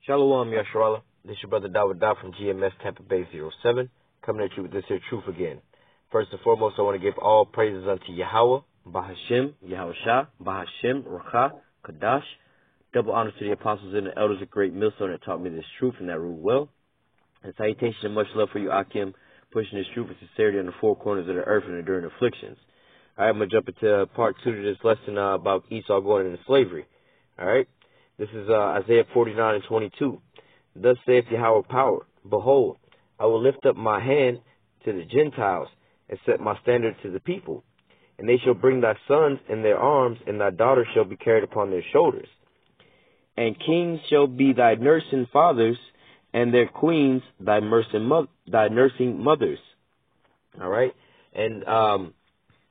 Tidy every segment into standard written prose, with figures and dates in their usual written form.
Shalom, Yasharallah. This is your brother Dawud Daw from GMS Tampa Bay 07, coming at you with this here truth again. First and foremost, I want to give all praises unto Yahweh, Bahashim, Yahushua, Bahashim, Rakha, Kadash. Double honors to the apostles and the elders of Great Millstone that taught me this truth and that ruled well. And salutation and much love for you, Akim, pushing this truth with sincerity on the four corners of the earth and enduring afflictions. All right, I'm going to jump into part 2 to this lesson about Esau going into slavery. All right, this is Isaiah 49 and 22. Thus saith Yahweh power, behold, I will lift up my hand to the Gentiles and set my standard to the people. And they shall bring thy sons in their arms, and thy daughters shall be carried upon their shoulders. And kings shall be thy nursing fathers, and their queens thy nursing mothers. All right, and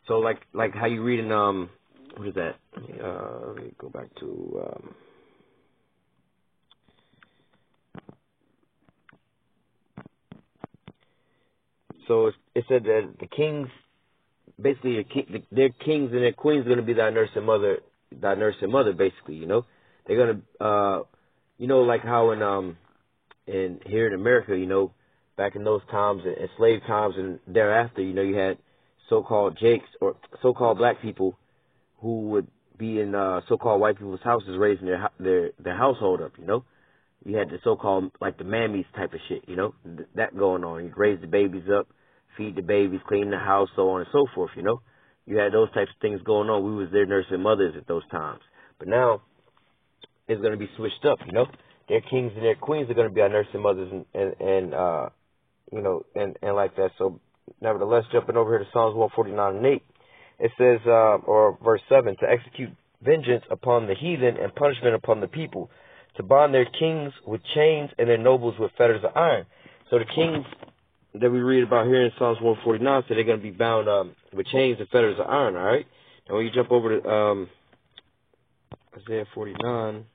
so like how you read in what is that? Let me go back to so it said that the kings, basically their kings and their queens are going to be thy nursing mother, basically. You know, they're going to you know, like how in here in America, you know, back in those times and slave times and thereafter, you know, you had so-called Jakes or so-called black people who would be in so-called white people's houses raising their household up, you know. You had the so-called, like the mammies type of shit, you know, that going on. You raise the babies up, feed the babies, clean the house, so on and so forth, you know. You had those types of things going on. We was their nursing mothers at those times. But now it's going to be switched up, you know. Their kings and their queens are going to be our nursing mothers and you know, and like that. So nevertheless, jumping over here to Psalms 149 and 8, it says, or verse 7, to execute vengeance upon the heathen and punishment upon the people, to bind their kings with chains and their nobles with fetters of iron. So the kings that we read about here in Psalms 149 say they're going to be bound with chains and fetters of iron, all right? And when you jump over to Isaiah 49,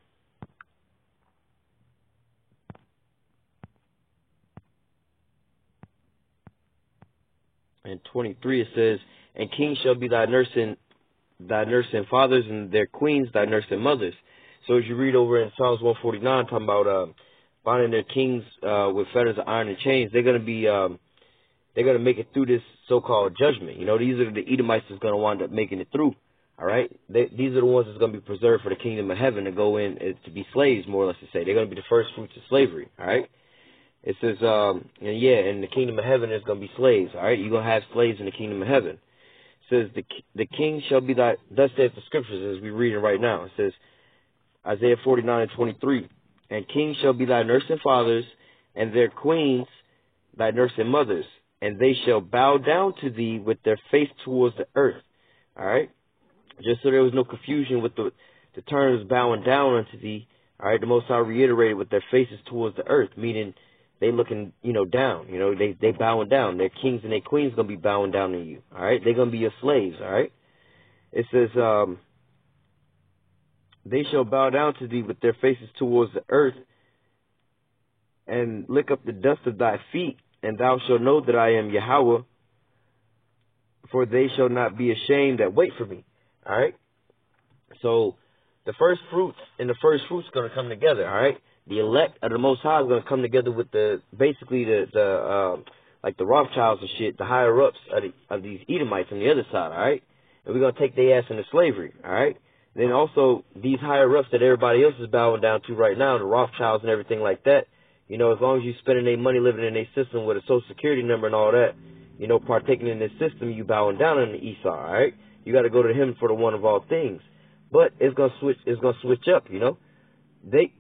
and 23, it says, and kings shall be thy nursing fathers, and their queens thy nursing mothers. So as you read over in Psalms 149, talking about binding their kings with fetters of iron and chains, they're going to make it through this so-called judgment. You know, these are the Edomites that's going to wind up making it through. All right, these are the ones that's going to be preserved for the kingdom of heaven to go in to be slaves, more or less to say. They're going to be the first fruits of slavery. All right. It says, in the kingdom of heaven there's going to be slaves, all right? You're going to have slaves in the kingdom of heaven. It says, the king shall be thy, thus saith the scriptures, as we're reading right now. It says, Isaiah 49 and 23, and kings shall be thy nursing fathers, and their queens thy nursing mothers, and they shall bow down to thee with their face towards the earth, all right? Just so there was no confusion with the terms bowing down unto thee, all right? The Most High reiterated with their faces towards the earth, meaning they looking, you know, down. You know, they bowing down. Their kings and their queens going to be bowing down to you. All right? They're going to be your slaves. All right? It says, they shall bow down to thee with their faces towards the earth and lick up the dust of thy feet, and thou shalt know that I am Yahweh, for they shall not be ashamed that wait for me. All right? So the first fruits and the first fruits going to come together. All right? The elect of the Most High is going to come together with basically like the Rothschilds and shit, the higher ups of these Edomites on the other side, all right? And we're going to take their ass into slavery, all right? Then also these higher ups that everybody else is bowing down to right now, the Rothschilds and everything like that, you know, as long as you're spending their money living in their system with a social security number and all that, you know, partaking in this system, you bowing down on the Esau, all right? You got to go to him for the one of all things. But it's going to switch up, you know?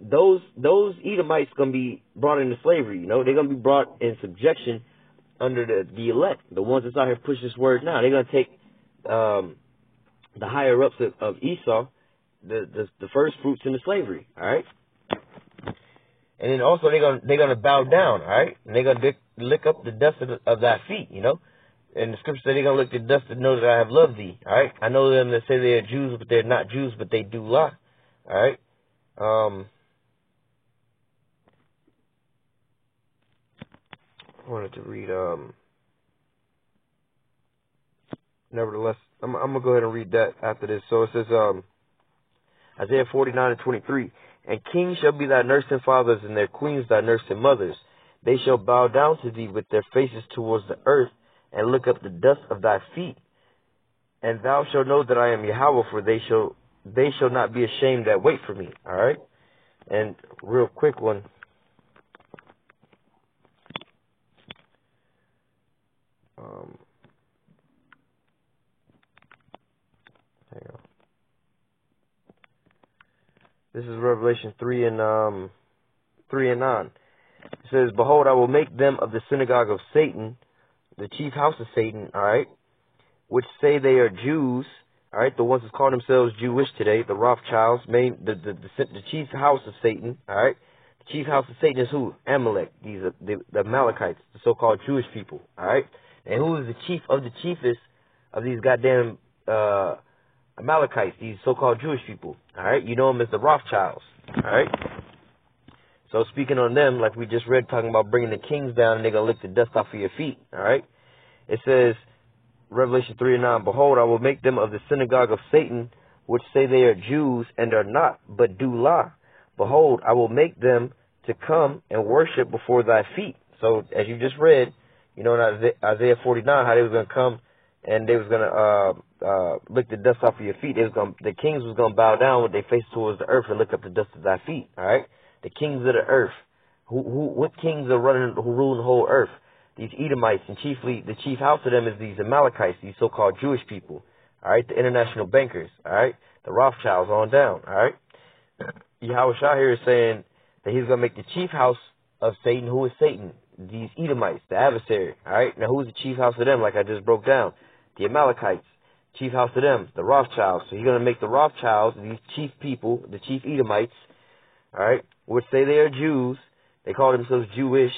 Those Edomites gonna be brought into slavery, you know. They're gonna be brought in subjection under the elect, the ones that's out here pushing this word now. They're gonna take the higher ups of Esau, the first fruits into slavery, all right. And then also they're gonna bow down, all right, and they're gonna lick up the dust of thy feet, you know. And the scripture said they're gonna lick the dust to know that I have loved thee, all right. I know them that say they are Jews, but they're not Jews, but they do lie, all right. I wanted to read, nevertheless, I'm going to go ahead and read that after this. So it says, Isaiah 49 and 23, And kings shall be thy nursing fathers, and their queens thy nursing mothers. They shall bow down to thee with their faces towards the earth, and lick up the dust of thy feet. And thou shalt know that I am Yahweh, for they shall not be ashamed that wait for me. All right? And real quick one. Hang on. This is Revelation 3 and 9. It says, Behold, I will make them of the synagogue of Satan, the chief house of Satan, all right, which say they are Jews, all right, the ones that call themselves Jewish today, the Rothschilds, the chief house of Satan, all right. The chief house of Satan is who? Amalek. These are the Amalekites, the so-called Jewish people, all right. And who is the chief of the chiefest of these goddamn Amalekites, these so-called Jewish people, all right? You know them as the Rothschilds, all right? So speaking on them, like we just read, talking about bringing the kings down and they're going to lick the dust off of your feet, all right? It says, Revelation 3 and 9, Behold, I will make them of the synagogue of Satan, which say they are Jews and are not, but do lie. Behold, I will make them to come and worship before thy feet. So as you just read, you know, in Isaiah 49, how they was going to come and they was going to lick the dust off of your feet. The kings was going to bow down with their face towards the earth and lick up the dust of thy feet. All right, the kings of the earth. What kings are who rule the whole earth? These Edomites, and chiefly the chief house of them is these Amalekites, these so-called Jewish people. All right, the international bankers. All right, the Rothschilds on down. All right, Yahweh Shah here is saying that he's going to make the chief house of Satan. Who is Satan? These Edomites, the adversary. All right, now who's the chief house of them? Like I just broke down, the Amalekites. Chief house of them, the Rothschilds. So he's going to make the Rothschilds, these chief people, the chief Edomites, all right, which say they are Jews. They call themselves Jewish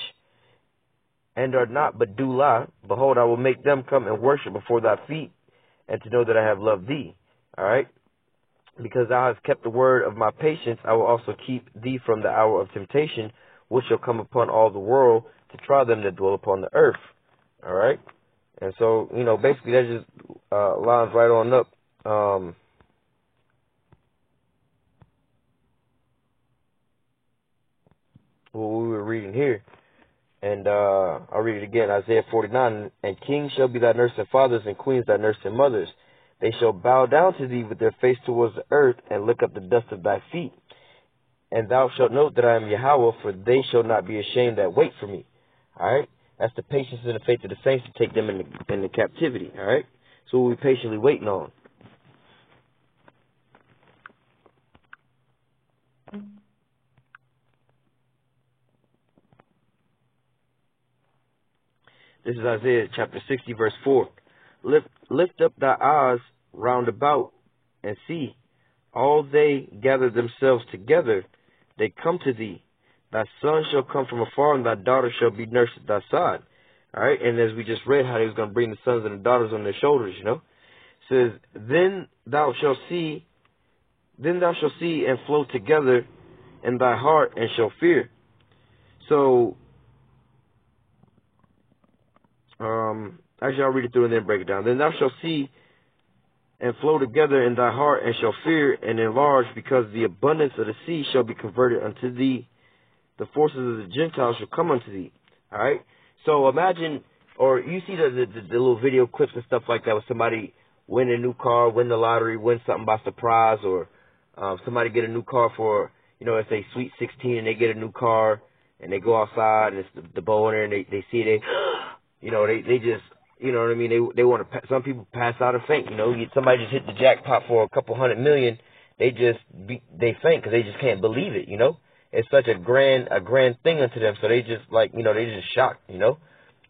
and are not, but do lie. Behold, I will make them come and worship before thy feet, and to know that I have loved thee. All right, because thou hast kept the word of my patience, I will also keep thee from the hour of temptation, which shall come upon all the world to try them that dwell upon the earth. All right. And so, you know, basically that just lines right on up. What we were reading here. And I'll read it again. Isaiah 49. And kings shall be thy nursing fathers, and queens thy nursing mothers. They shall bow down to thee with their face towards the earth, and lick up the dust of thy feet. And thou shalt know that I am Yahweh, for they shall not be ashamed that wait for me. All right? That's the patience and the faith of the saints to take them into captivity, all right? So we're patiently waiting on. This is Isaiah chapter 60, verse 4. Lift up thy eyes round about, and see, all they gather themselves together, they come to thee. Thy son shall come from afar, and thy daughter shall be nursed at thy side. All right, and as we just read, how he was going to bring the sons and the daughters on their shoulders, you know. It says, then thou shalt see and flow together in thy heart, and shall fear. So, actually I'll read it through and then break it down. Then thou shalt see and flow together in thy heart, and shall fear and enlarge, because the abundance of the sea shall be converted unto thee. The forces of the Gentiles shall come unto thee. All right. So imagine, or you see the little video clips and stuff like that, with somebody win a new car, win the lottery, win something by surprise, or somebody get a new car for, you know, it's a Sweet 16 and they get a new car and they go outside and it's the bow in there and they see it, you know, they just, you know what I mean? They want to, some people pass out and faint, you know, somebody just hit the jackpot for a couple $100 million. They faint because they just can't believe it, you know? It's such a grand thing unto them. So they just like, you know, they just shocked, you know.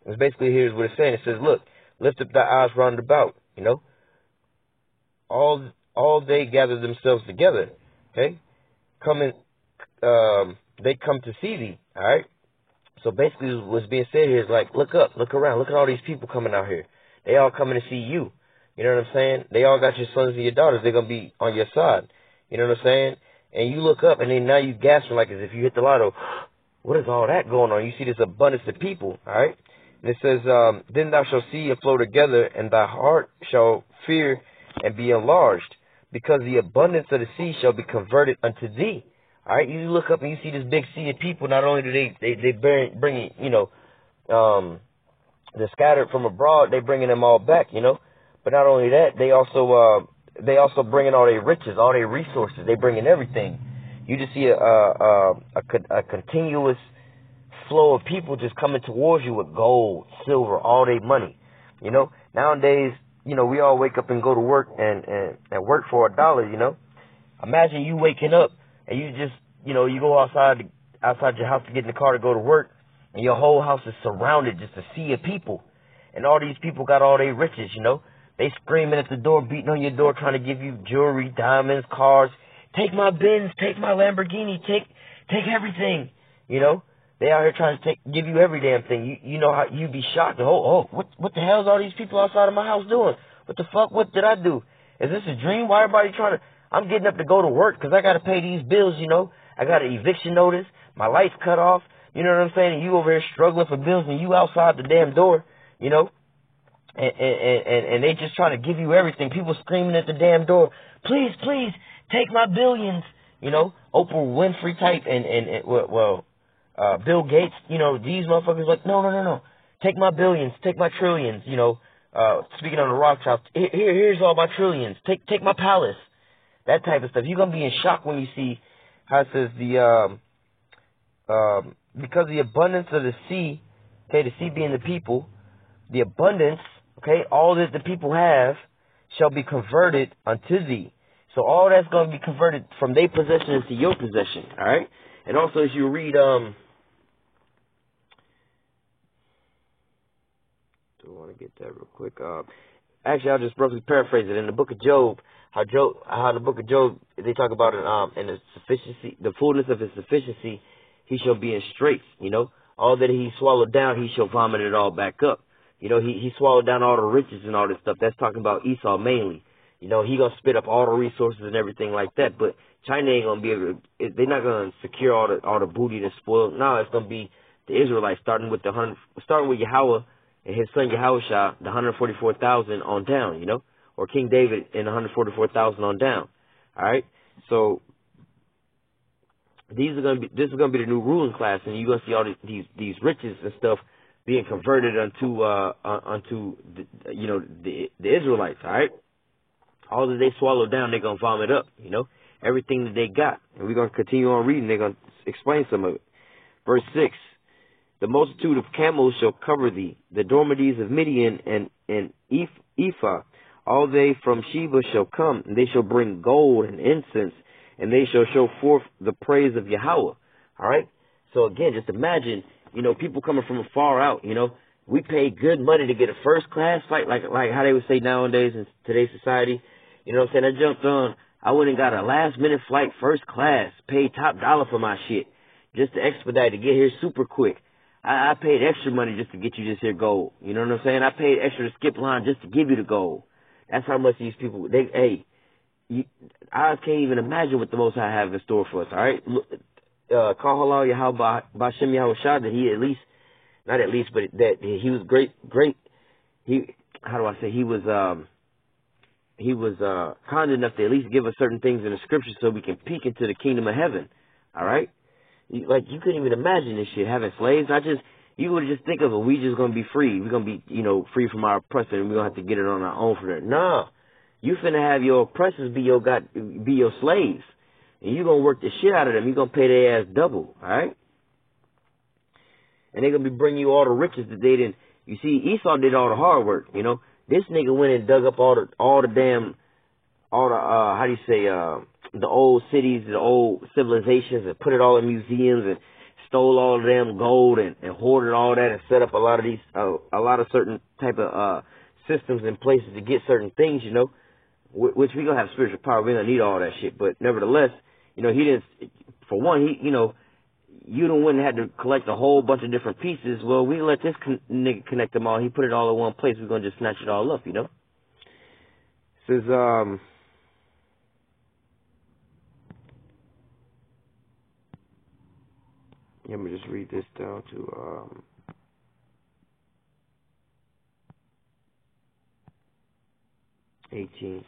It's basically, here's what it's saying. It says, look, lift up thy eyes round about, you know. All they gather themselves together, okay. They come to see thee, all right. So basically what's being said here is like, look up, look around, look at all these people coming out here. They all coming to see you. You know what I'm saying? They all got your sons and your daughters. They're going to be on your side. You know what I'm saying? And you look up, and then now you gasping like as if you hit the lotto. What is all that going on? You see this abundance of people, all right? And it says, then thou shalt see and flow together, and thy heart shall fear and be enlarged, because the abundance of the sea shall be converted unto thee. All right, you look up and you see this big sea of people. Not only do they bring they're scattered from abroad, they bringing them all back, But not only that, they also bringing all their riches, all their resources. They bringing everything. You just see a continuous flow of people just coming towards you with gold, silver, all their money. Nowadays, we all wake up and go to work and work for $1. Imagine you waking up and you just, you go outside your house to get in the car to go to work, and your whole house is surrounded just a sea of people. And all these people got all their riches, They screaming at the door, beating on your door, trying to give you jewelry, diamonds, cars. Take my Benz, take my Lamborghini, take everything, They out here trying to give you every damn thing. You know how you'd be shocked. What the hell is all these people outside of my house doing? What the fuck? What did I do? Is this a dream? Why everybody trying to... I'm getting up to go to work because I got to pay these bills, I got an eviction notice. My lights cut off. You know what I'm saying? And you over here struggling for bills and you outside the damn door, And they just trying to give you everything. People screaming at the damn door. Please, please, take my billions. Oprah Winfrey type and Bill Gates, these motherfuckers like, no. Take my billions, take my trillions, speaking on the Rothschilds. Here's all my trillions. Take my palace. That type of stuff. You're going to be in shock when you see how it says because the abundance of the sea, okay, the sea being the people, the abundance, okay, all that the people have shall be converted unto thee. So all that's going to be converted from their possession into your possession, all right? And also as you read, do I want to get that real quick. Actually, I'll just roughly paraphrase it. In the book of Job, how the book of Job, they talk about it, in the sufficiency, the fullness of his sufficiency, he shall be in straits, All that he swallowed down, he shall vomit it all back up. He swallowed down all the riches and all this stuff. That's talking about Esau mainly. He gonna spit up all the resources and everything like that. But China ain't gonna be able to, they're not gonna secure all the booty that's spoiled. No, it's gonna be the Israelites, starting with Yahweh and his son Yahushua, the 144,000 on down, or King David and 144,000 on down. All right, so this is gonna be the new ruling class, and you're gonna see all these riches and stuff being converted unto the Israelites. All right, all that they swallow down, they're gonna vomit up. Everything that they got, and we're gonna continue on reading. They're gonna explain some of it. Verse 6. The multitude of camels shall cover thee, the dormities of Midian and Ephah. All they from Sheba shall come, and they shall bring gold and incense, and they shall show forth the praise of Yahweh. All right? So again, just imagine, people coming from afar out, we pay good money to get a first class flight, like how they would say nowadays in today's society. You know what I'm saying? I jumped on, I went and got a last minute flight first class, paid top dollar for my shit, just to expedite to get here super quick. I paid extra money just to get you this here gold. You know what I'm saying? I paid extra to skip line just to give you the gold. That's how much these people, I can't even imagine what the Most High have in store for us, all right? Call halal Yahweh Ba'Shem Yahushua, that he not at least, but that he was great, he was kind enough to at least give us certain things in the scriptures so we can peek into the kingdom of heaven, all right? You couldn't even imagine this shit, having slaves. You would just think of it, we just gonna be free. We're gonna be, free from our oppressor, and we're gonna have to get it on our own for that. No. You finna have your oppressors be your slaves. And you're gonna work the shit out of them. You're gonna pay their ass double, alright? And they're gonna be bringing you all the riches that they didn't. You see, Esau did all the hard work, This nigga went and dug up all the the old cities, the old civilizations, and put it all in museums and stole all of them gold and hoarded all that and set up a lot of certain type of systems in places to get certain things, which we gonna have spiritual power. We don't need all that shit, but nevertheless, he didn't. For one, you don't wouldn't have to collect a whole bunch of different pieces. Well, we let this nigga connect them all. He put it all in one place. We're gonna just snatch it all up, Says let me just read this down to 18.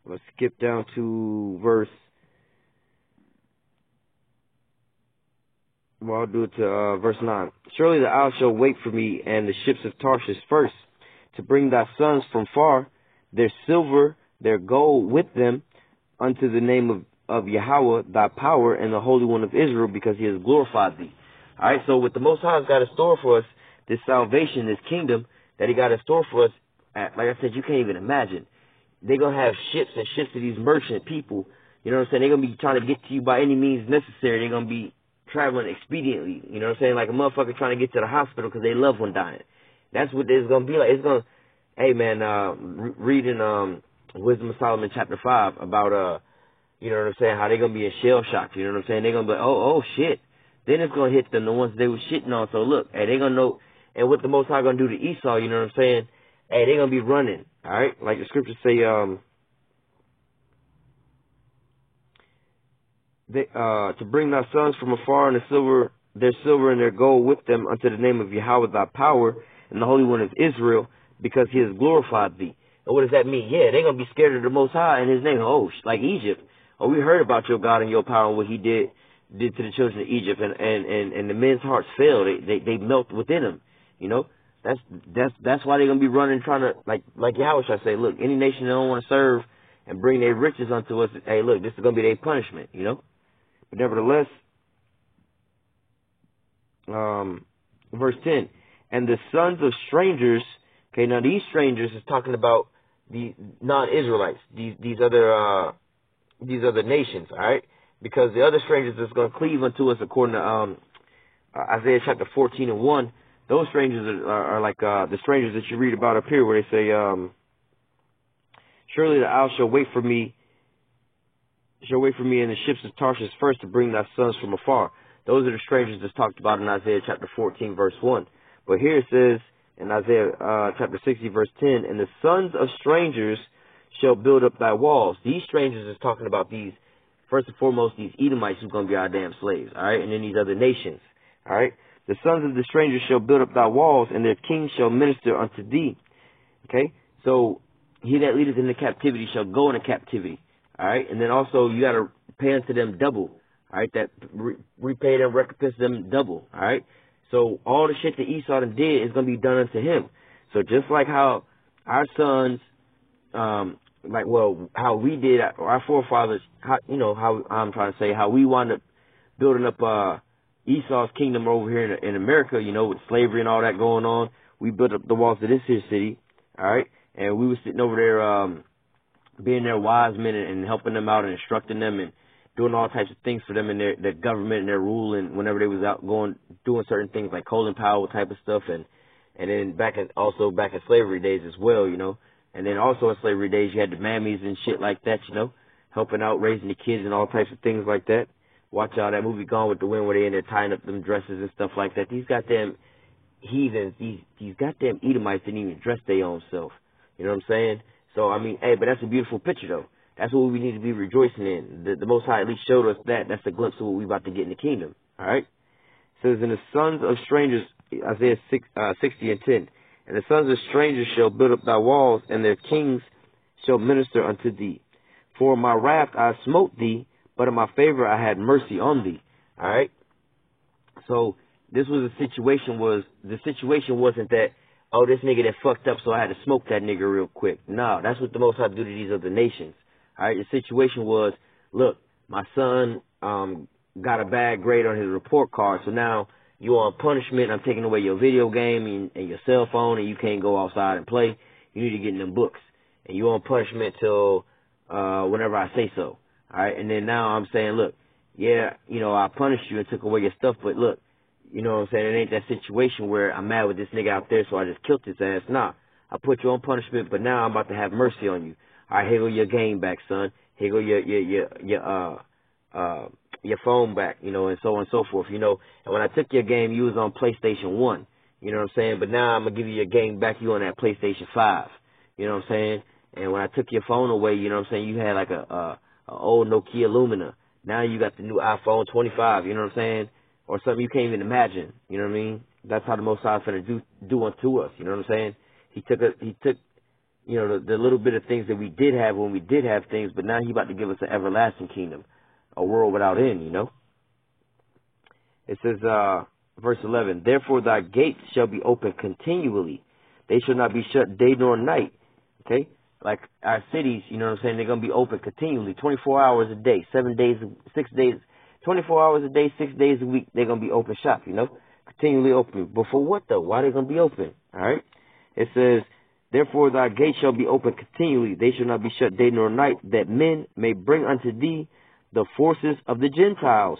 Let's skip down to verse. Well, I'll do it to verse 9. Surely the isle shall wait for me, and the ships of Tarshish first, to bring thy sons from far, their silver, their gold with them, unto the name of Yahweh, thy power, and the Holy One of Israel, because he has glorified thee. All right, so what the Most High has got in store for us, this salvation, this kingdom that he got in store for us, like I said, you can't even imagine. They're going to have ships and ships of these merchant people. You know what I'm saying? They're going to be trying to get to you by any means necessary. They're going to be traveling expediently. You know what I'm saying? Like a motherfucker trying to get to the hospital because they loved one dying. That's what it's going to be like. It's going to, hey man, reading Wisdom of Solomon chapter 5 about, you know what I'm saying, how they're going to be in shell shock. You know what I'm saying? They're going to be like, oh shit. Then it's going to hit them, the ones they were shitting on. So look, hey, they're going to know, and what the Most High going to do to Esau, you know what I'm saying? Hey, they're going to be running. All right? Like the scriptures say, to bring thy sons from afar, and their silver and their gold with them, unto the name of Yahweh thy power, and the Holy One of Israel, because he has glorified thee. And what does that mean? Yeah, they're going to be scared of the Most High and his name. Oh, like Egypt. Oh, we heard about your God and your power and what he did to the children of Egypt, and the men's hearts fell. They melt within them. You know? That's why they're going to be running, trying to, like Yahweh should say, look, any nation that don't want to serve and bring their riches unto us, hey, look, this is going to be their punishment, you know? But nevertheless, verse 10, and the sons of strangers, okay, now these strangers is talking about the non-Israelites, these other nations, all right? Because the other strangers that's going to cleave unto us, according to Isaiah chapter 14 and 1, those strangers are like the strangers that you read about up here, where they say, surely the isle shall wait for me, and the ships of Tarshish first, to bring thy sons from afar. Those are the strangers that's talked about in Isaiah chapter 14, verse 1. But here it says in Isaiah chapter 60, verse 10, and the sons of strangers shall build up thy walls. These strangers is talking about these, first and foremost, these Edomites who's going to be our damn slaves, all right, and then these other nations, all right. The sons of the strangers shall build up thy walls, and their kings shall minister unto thee. Okay? So, he that leadeth into captivity shall go into captivity. All right? And then also, you got to pay unto them double. All right? That repay them, recompense them double. All right? So, all the shit that Esau done did is going to be done unto him. So, just like how our sons, how we did, our forefathers, how I'm trying to say, how we wound up building up, Esau's kingdom over here in America, you know, with slavery and all that going on. We built up the walls of this here city, all right? And we were sitting over there being their wise men and helping them out and instructing them and doing all types of things for them in their government and their rule, and whenever they was out doing certain things like Colin Powell type of stuff, and then back in slavery days as well, you know. And then also in slavery days you had the mammies and shit like that, you know, helping out, raising the kids and all types of things like that. Watch out that movie Gone with the Wind, where they in there tying up them dresses and stuff like that. These goddamn heathens, these goddamn Edomites didn't even dress their own self. You know what I'm saying? So, I mean, hey, but that's a beautiful picture, though. That's what we need to be rejoicing in. The Most High at least showed us that. That's a glimpse of what we about to get in the kingdom. All right? It says, and the sons of strangers, Isaiah 60 and 10, and the sons of strangers shall build up thy walls, and their kings shall minister unto thee. For my wrath I smote thee, but in my favor I had mercy on thee. All right? So this was the situation wasn't that, oh, this nigga that fucked up, so I had to smoke that nigga real quick. No, that's what the Most High do to these other nations. All right? The situation was, look, my son got a bad grade on his report card, so now you on punishment. I'm taking away your video game and your cell phone, and you can't go outside and play. You need to get in them books. And you on punishment till whenever I say so. All right, and then now I'm saying, look, yeah, you know, I punished you and took away your stuff, but look, you know what I'm saying, it ain't that situation where I'm mad with this nigga out there, so I just killed his ass. Nah, I put you on punishment, but now I'm about to have mercy on you. All right, here go your game back, son. Here go your phone back, you know, and so on and so forth, you know. And when I took your game, you was on PlayStation 1, you know what I'm saying, but now I'm going to give you your game back, you on that PlayStation 5, you know what I'm saying. And when I took your phone away, you know what I'm saying, you had like a old Nokia Lumina. Now you got the new iPhone 25, you know what I'm saying? Or something you can't even imagine, you know what I mean? That's how the Most High is going to do unto us, you know what I'm saying? He took you know, the little bit of things that we did have when we did have things, but now he about to give us an everlasting kingdom, a world without end, you know. It says, verse 11, therefore thy gates shall be open continually. They shall not be shut day nor night. Okay? Like our cities, you know what I'm saying? They're going to be open continually, 24 hours a day, 7 days, 6 days, 24 hours a day, 6 days a week. They're going to be open shop, you know? Continually open. But for what though? Why are they going to be open? All right? It says, therefore thy gates shall be open continually. They shall not be shut day nor night, that men may bring unto thee the forces of the Gentiles,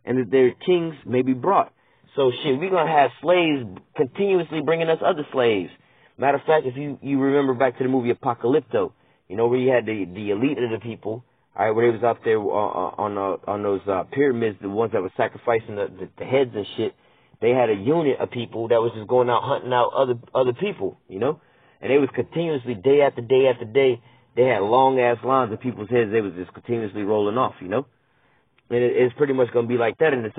and that their kings may be brought. So shit, we're going to have slaves continuously bringing us other slaves. Matter of fact, if you remember back to the movie Apocalypto, you know, where you had the elite of the people, all right, where they was out there on those pyramids, the ones that were sacrificing the heads and shit. They had a unit of people that was just going out hunting out other people, you know, and they was continuously day after day after day. They had long ass lines of people's heads. They was just continuously rolling off, you know. And it's pretty much gonna be like that in the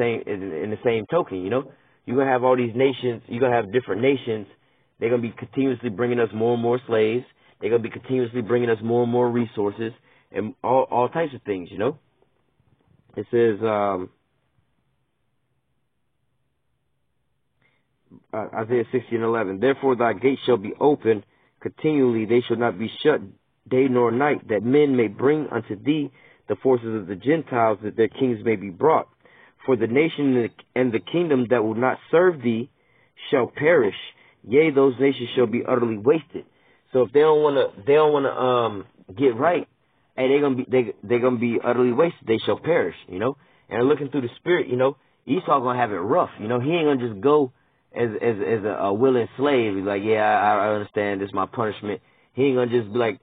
same token, you know. You're gonna have all these nations. You're gonna have different nations. They're going to be continuously bringing us more and more slaves. They're going to be continuously bringing us more and more resources and all types of things, you know. It says, Isaiah 60:11, therefore thy gates shall be open continually. They shall not be shut day nor night, that men may bring unto thee the forces of the Gentiles, that their kings may be brought. For the nation and the kingdom that will not serve thee shall perish. Yea, those nations shall be utterly wasted. So if they don't want to get right, hey, they're gonna be utterly wasted. They shall perish, you know. And looking through the spirit, you know, Esau gonna have it rough, you know. He ain't gonna just go as a willing slave. He's like, yeah, I understand. This is my punishment. He ain't gonna just be like,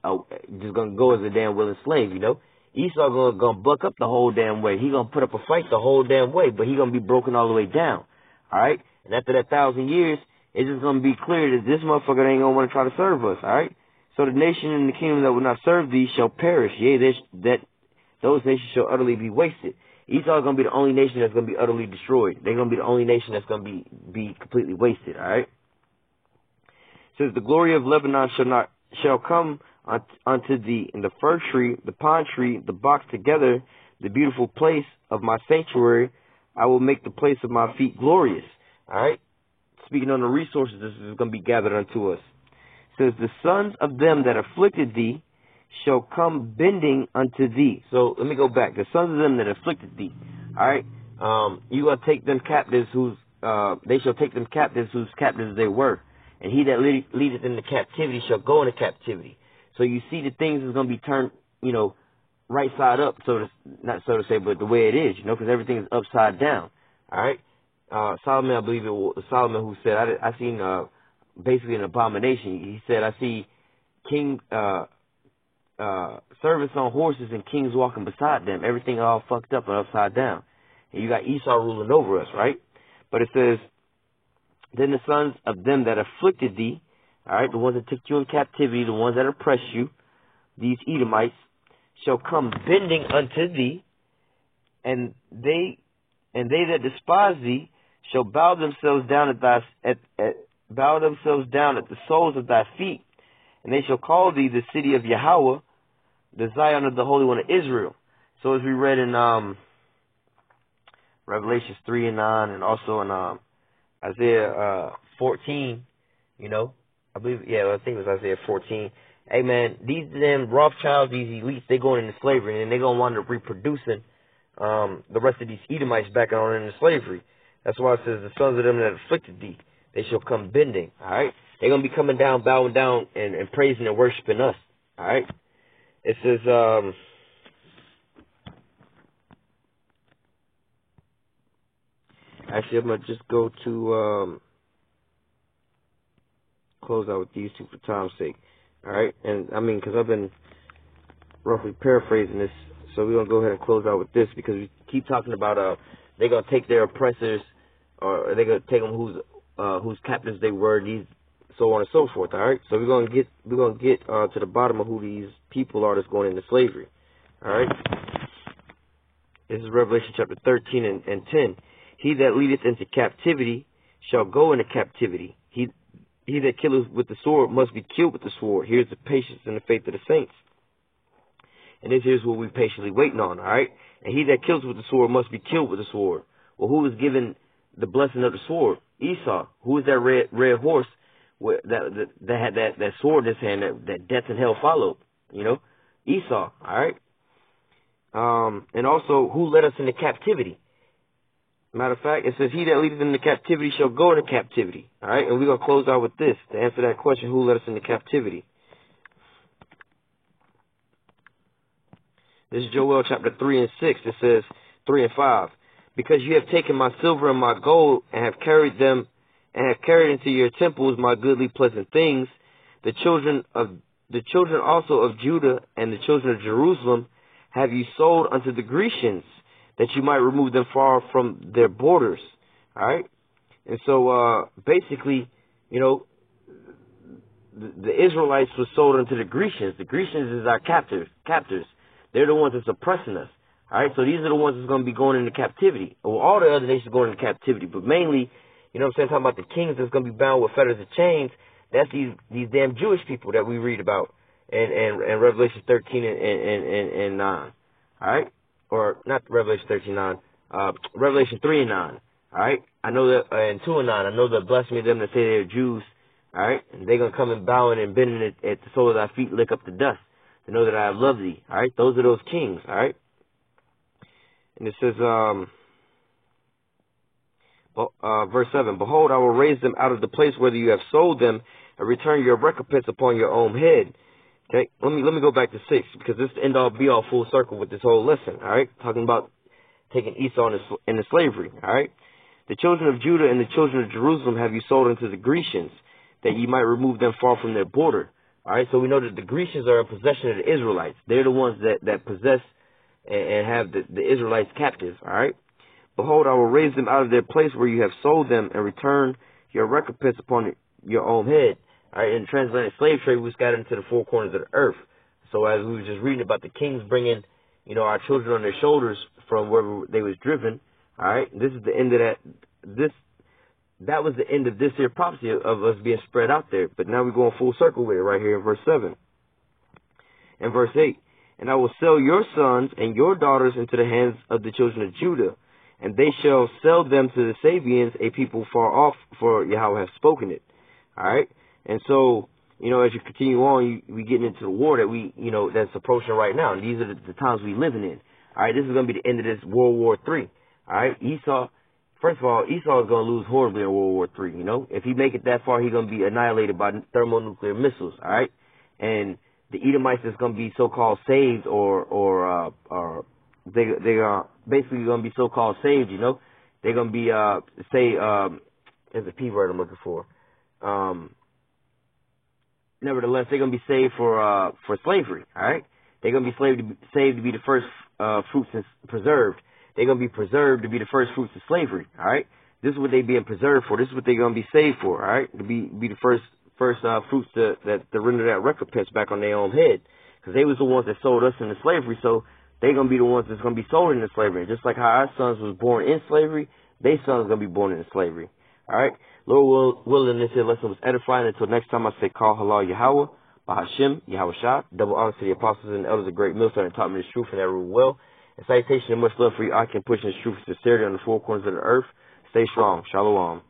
just gonna go as a damn willing slave, you know. Esau gonna buck up the whole damn way. He gonna put up a fight the whole damn way, but he gonna be broken all the way down. All right. And after that 1,000 years, it's just going to be clear that this motherfucker ain't going to want to try to serve us, all right? So the nation and the kingdom that will not serve thee shall perish. Yea, those nations shall utterly be wasted. Esau is going to be the only nation that's going to be utterly destroyed. They're going to be the only nation that's going to be completely wasted, all right? It says, the glory of Lebanon shall come unto thee, in the fir tree, the pine tree, the box together, the beautiful place of my sanctuary. I will make the place of my feet glorious, all right? Speaking on the resources, this is going to be gathered unto us. It says, the sons of them that afflicted thee shall come bending unto thee. So let me go back. The sons of them that afflicted thee. All right. You going to take them captives they shall take them captives whose captives they were. And he that leadeth into captivity shall go into captivity. So you see the things is going to be turned, you know, right side up. Not so to say, but the way it is, you know, because everything is upside down. All right. Solomon, I believe it was Solomon who said, I seen basically an abomination. He said, I see servants on horses and kings walking beside them. Everything all fucked up and upside down. And you got Esau ruling over us, right? But it says, then the sons of them that afflicted thee, all right, the ones that took you in captivity, the ones that oppressed you, these Edomites, shall come bending unto thee, and they that despise thee shall bow themselves down at the soles of thy feet, and they shall call thee the city of Yahweh, the Zion of the Holy One of Israel. So as we read in Revelations 3 and 9, and also in Isaiah 14, you know, I think it was Isaiah 14. Hey man, these damn Rothschilds, these elites, they going into slavery, and they're gonna wind up reproducing the rest of these Edomites back on into slavery. That's why it says, the sons of them that afflicted thee, they shall come bending. All right, they're gonna be coming down, bowing down, and praising and worshiping us. All right, it says, actually, I'm gonna just go to close out with these two for time's sake. All right, and I mean, because I've been roughly paraphrasing this, so we're gonna go ahead and close out with this, because we keep talking about they're gonna take their oppressors, or they're gonna take them whose captives they were, these, so on and so forth. All right, so we're gonna get to the bottom of who these people are that's going into slavery. All right, this is Revelation chapter 13 and 10. He that leadeth into captivity shall go into captivity. He he that killeth with the sword must be killed with the sword. Here's the patience and the faith of the saints. And this here's what we're patiently waiting on, all right? And he that kills with the sword must be killed with the sword. Well, who was given the blessing of the sword? Esau. Who is that red horse that had that sword in his hand that death and hell followed? You know? Esau, all right? And also, who led us into captivity? Matter of fact, it says, he that leadeth into captivity shall go into captivity. All right, and we're going to close out with this to answer that question, who led us into captivity? This is Joel chapter 3 and 6. It says, 3 and 5. Because you have taken my silver and my gold and have carried them and have carried into your temples my goodly pleasant things, the children also of Judah and the children of Jerusalem have you sold unto the Grecians, that you might remove them far from their borders. All right? And so, basically, you know, the Israelites were sold unto the Grecians. The Grecians is our captors. They're the ones that's oppressing us. All right? So these are the ones that's going to be going into captivity. Well, all the other nations going into captivity. But mainly, you know what I'm saying, talking about the kings that's going to be bound with fetters and chains. That's these damn Jewish people that we read about in Revelation 13 and 9. All right? Or not Revelation 13:9, Revelation 3 and 9. All right, I know that, and 2 and 9. I know the blasphemy of them that say they're Jews. All right, and they're gonna come and bowing and bending at the sole of thy feet, lick up the dust to know that I have loved thee. All right, those are those kings. All right, and it says, verse 7. Behold, I will raise them out of the place where you have sold them, and return your recompense upon your own head. Okay, let me go back to 6, because this end all be all full circle with this whole lesson. All right, talking about taking Esau into slavery. All right, the children of Judah and the children of Jerusalem have you sold unto the Grecians, that ye might remove them far from their border. All right, so we know that the Grecians are in possession of the Israelites. They're the ones that possess and have the Israelites captive. All right, behold, I will raise them out of their place where you have sold them, and return your recompense upon your own head. All right, in the transatlantic slave trade, we scattered into the four corners of the earth. So as we were just reading about the kings bringing, you know, our children on their shoulders from wherever they was driven, all right, this is the end of that. That was the end of this here prophecy of us being spread out there. But now we're going full circle with it right here in verse 7. And verse 8, and I will sell your sons and your daughters into the hands of the children of Judah, and they shall sell them to the Sabians, a people far off, for Yahweh has spoken it. All right. And so, you know, as you continue on, we getting into the war that that's approaching right now. And these are the times we living in. All right, this is going to be the end of this World War III. All right, first of all, Esau is going to lose horribly in World War III, you know. If he make it that far, he's going to be annihilated by thermonuclear missiles, all right? And the Edomites is going to be so-called saved or they are basically going to be so-called saved, you know. They're going to be, there's a P word I'm looking for. Nevertheless, they're going to be saved for slavery, all right? They're going to be saved to be the first fruits and preserved. They're going to be preserved to be the first fruits of slavery, all right? This is what they're being preserved for. This is what they're going to be saved for, all right? To be the first fruits to render that recompense back on their own head. Because they was the ones that sold us into slavery, so they're going to be the ones that's going to be sold into slavery. Just like how our sons was born in slavery, their sons going to be born into slavery, all right? Lord willing, this here lesson was edifying. Until next time, I say, call halal Yahweh, Bahashim, Yahweh Shah. Double honor to the apostles and elders of great millstone and taught me this truth and that rule well. And salutation and much love for you. I can push this truth and sincerity on the four corners of the earth. Stay strong. Shalom.